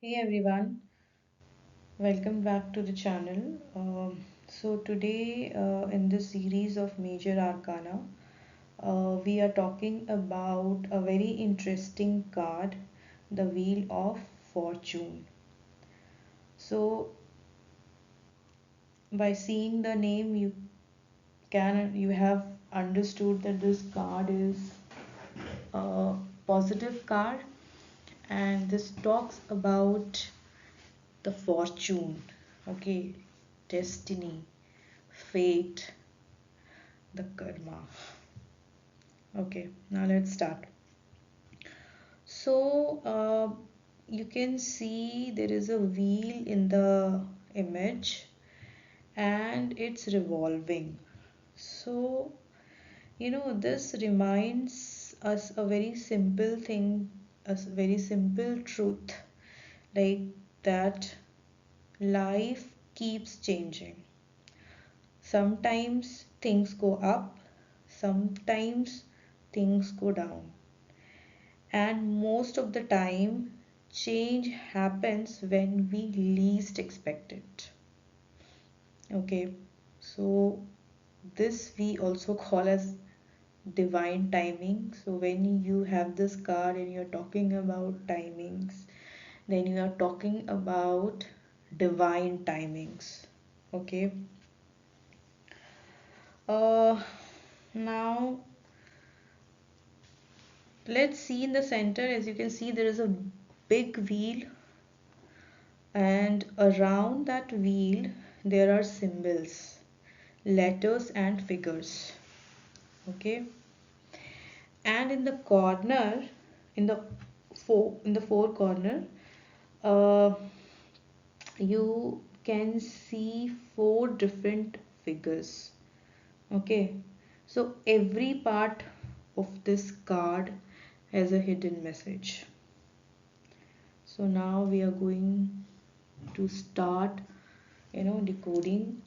Hey everyone, welcome back to the channel. So today in this series of major arcana, we are talking about a very interesting card, the Wheel of Fortune. So by seeing the name, you have understood that this card is a positive card, and this talks about the fortune, okay, destiny, fate, the karma. Okay, now let's start. So, you can see there is a wheel in the image and it's revolving. So, this reminds us a very simple thing, a very simple truth, like that life keeps changing. Sometimes things go up, sometimes things go down. And most of the time, change happens when we least expect it. Okay, so this we also call as divine timing. So when you have this card and you're talking about timings, then you are talking about divine timings. Okay. Uh, Now let's see in the center. As you can see, there is a big wheel, and around that wheel there are symbols, letters and figures. Okay, and in the corner, in the four corner, uh, you can see four different figures. Okay, so every part of this card has a hidden message. So now we are going to start, decoding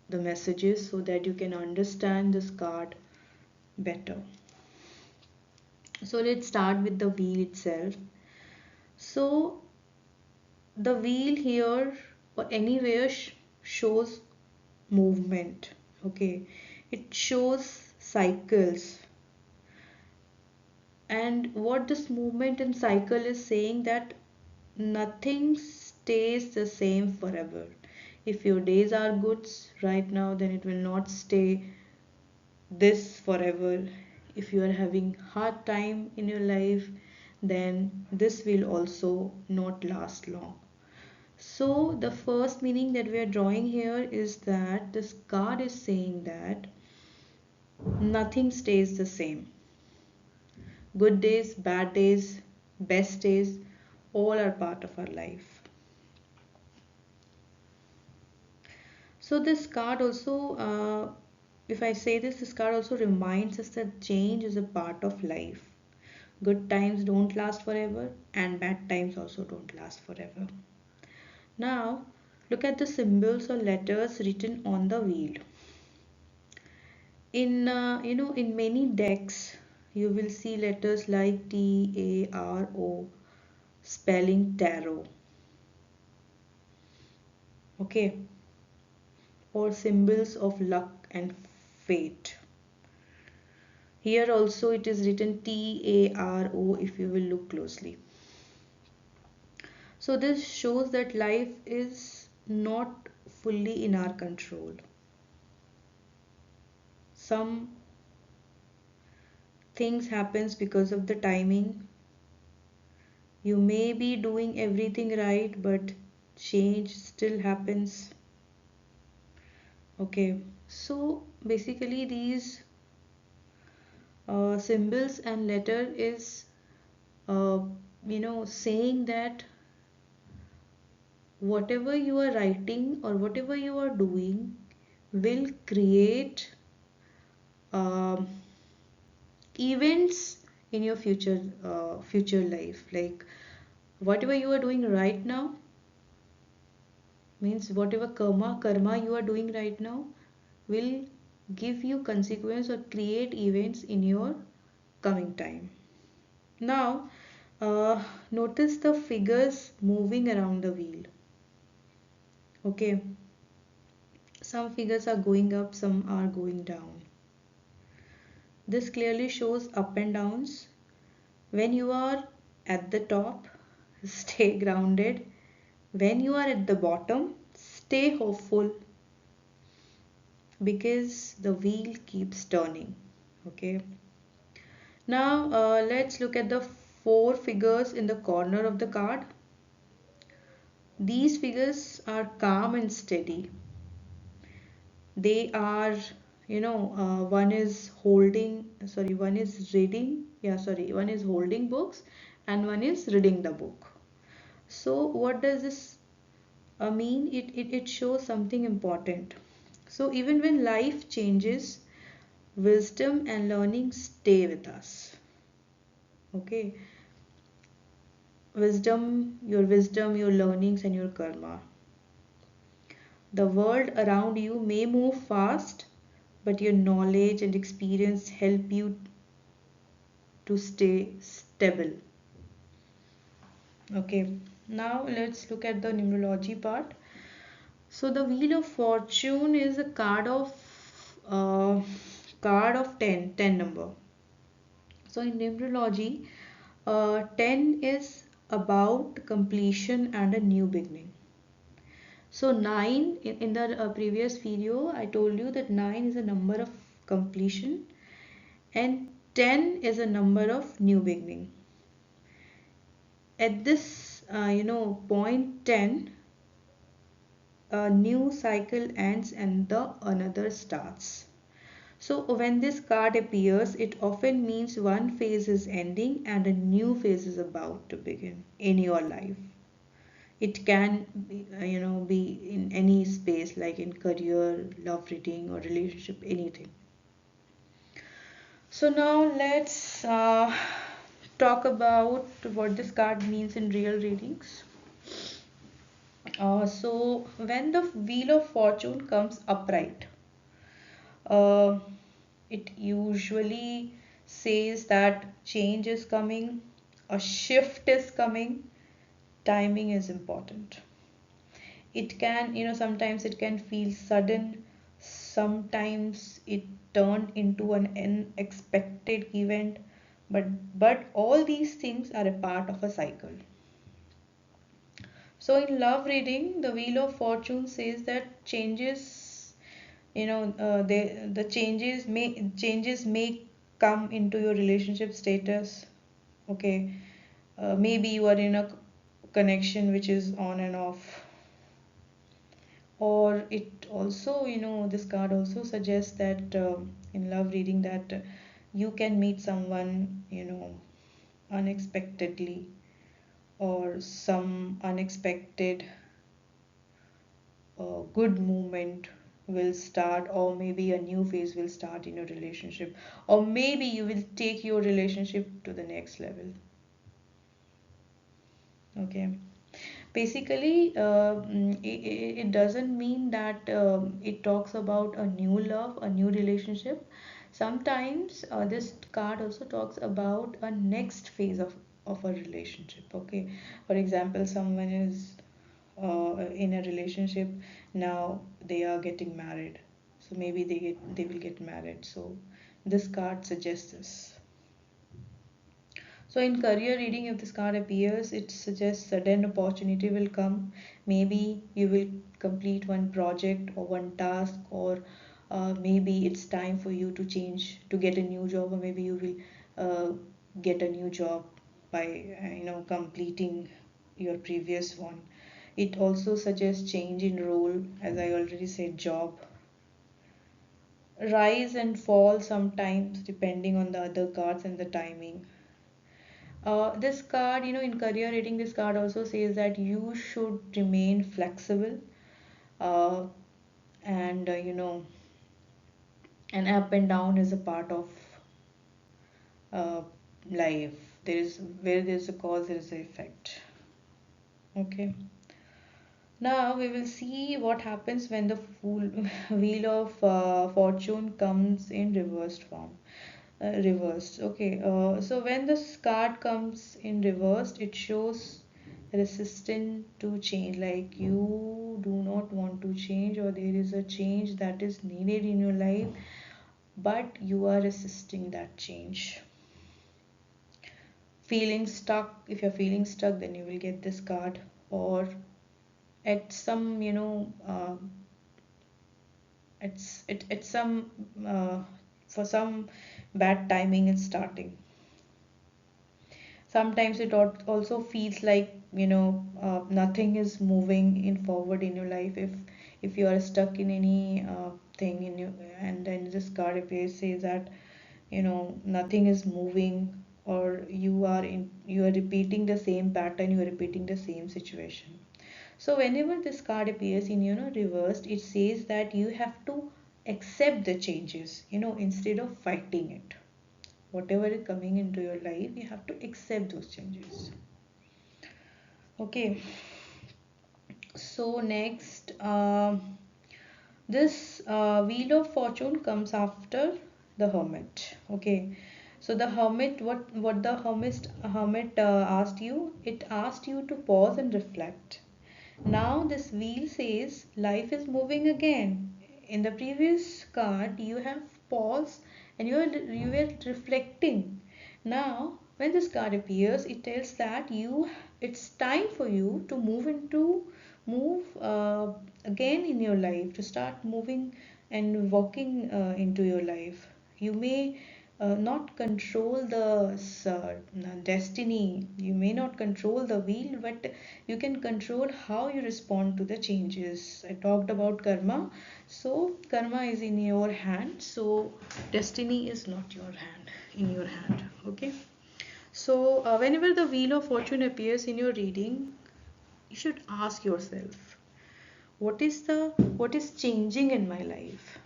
the messages so that you can understand this card better. So let's start with the wheel itself. So the wheel here or anywhere shows movement. Okay, it shows cycles, and what this movement and cycle is saying that nothing stays the same forever. If your days are good right now, then it will not stay this forever. If you are having hard time in your life, then this will also not last long. So the first meaning that we are drawing here is that this card is saying that nothing stays the same. Good days, bad days, best days, all are part of our life. So this card also, if I say this card also reminds us that change is a part of life. Good times don't last forever, and bad times also don't last forever. Now, look at the symbols or letters written on the wheel. In many decks, you will see letters like T-A-R-O spelling tarot. Okay, or symbols of luck and fate. Here also it is written T-A-R-O if you will look closely. So this shows that life is not fully in our control. Some things happens because of the timing. You may be doing everything right, but change still happens. Okay, so basically these symbols and letter is uh, saying that whatever you are writing or whatever you are doing will create um, events in your future life. Like whatever you are doing right now means whatever karma you are doing right now will give you consequence or create events in your coming time. Now uh, notice the figures moving around the wheel. Okay, some figures are going up, some are going down. This clearly shows up and downs. When you are at the top, stay grounded. When you are at the bottom, stay hopeful because the wheel keeps turning. Okay. Now let's look at the four figures in the corner of the card. These figures are calm and steady. They are, one is one is reading, one is holding books and one is reading the book. So what does this mean? It shows something important. So even when life changes, wisdom and learning stay with us. Okay, wisdom, your learnings, and your karma. The world around you may move fast, but your knowledge and experience help you to stay stable. Okay, now let's look at the numerology part. So the Wheel of Fortune is a uh, card of 10, 10 number. So in numerology, 10 is about completion and a new beginning. So 9 in the previous video I told you that 9 is a number of completion and 10 is a number of new beginning. At this point 10, a new cycle ends and the another starts. So when this card appears, it often means one phase is ending and a new phase is about to begin in your life. It can be in any space like in career, love reading or relationship, anything. So now let's talk about what this card means in real readings. So when the Wheel of Fortune comes upright, uh, it usually says that change is coming, a shift is coming, timing is important. It can, sometimes it can feel sudden, sometimes it turned into an unexpected event, but all these things are a part of a cycle. So in love reading, the Wheel of Fortune says that changes, the changes may come into your relationship status. Okay, maybe you are in a connection which is on and off, or it also, this card also suggests that in love reading that you can meet someone, unexpectedly, or some unexpected good movement will start, or maybe a new phase will start in your relationship, or maybe you will take your relationship to the next level. Okay, basically it doesn't mean that it talks about a new love, a new relationship. Sometimes this card also talks about a next phase of a relationship. Okay, for example, someone is in a relationship, now they are getting married, so maybe they will get married. So this card suggests this. So in career reading, if this card appears, it suggests sudden opportunity will come. Maybe you will complete one project or one task, or maybe it's time for you to change to get a new job, or maybe you will get a new job by completing your previous one. It also suggests change in role, as I already said, job. Rise and fall sometimes depending on the other cards and the timing. This card, in career rating, this card also says that you should remain flexible, uh, and an up and down is a part of uh, life. There is where there is a cause, there is an effect. Okay. Now we will see what happens when the Wheel of Fortune comes in reversed form. reversed. Okay, so when this card comes in reversed, it shows resistant to change, like you do not want to change, or there is a change that is needed in your life, but you are resisting that change. Feeling stuck, if you're feeling stuck, then you will get this card, or at some, it's some for some bad timing it's starting. Sometimes it also feels like, nothing is moving in forward in your life, if you are stuck in any thing in you, and then this card appears, says that, nothing is moving, or you are repeating the same pattern, you are repeating the same situation. So whenever this card appears in, reversed, it says that you have to accept the changes, instead of fighting it. Whatever is coming into your life, you have to accept those changes. Okay, so next, this wheel of fortune comes after the hermit. Okay, so the hermit, what the hermit asked you, it asked you to pause and reflect. Now this wheel says life is moving again. In the previous card, you have paused and you were reflecting. Now, when this card appears, it tells that it's time for you to move again in your life, to start moving and walking into your life. You may not control the destiny, you may not control the wheel, but you can control how you respond to the changes. I talked about karma, so karma is in your hand, so destiny is not your hand, in your hand. Okay, so whenever the wheel of fortune appears in your reading, you should ask yourself, what is changing in my life,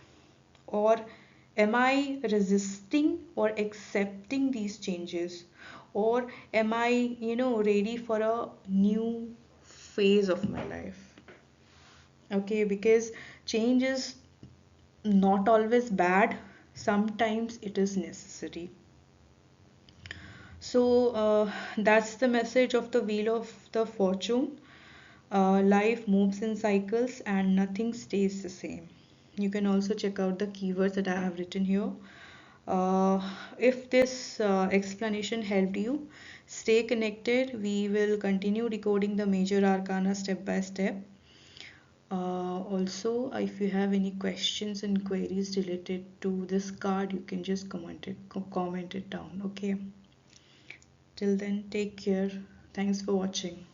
or am I resisting or accepting these changes, or am I, ready for a new phase of my life? Okay, because change is not always bad, sometimes it is necessary. So that's the message of the wheel of the fortune. Life moves in cycles and nothing stays the same. You can also check out the keywords that I have written here. If this explanation helped you, stay connected. We will continue decoding the major arcana step by step. Also, if you have any questions and queries related to this card, you can just comment it down. Okay. Till then, take care. Thanks for watching.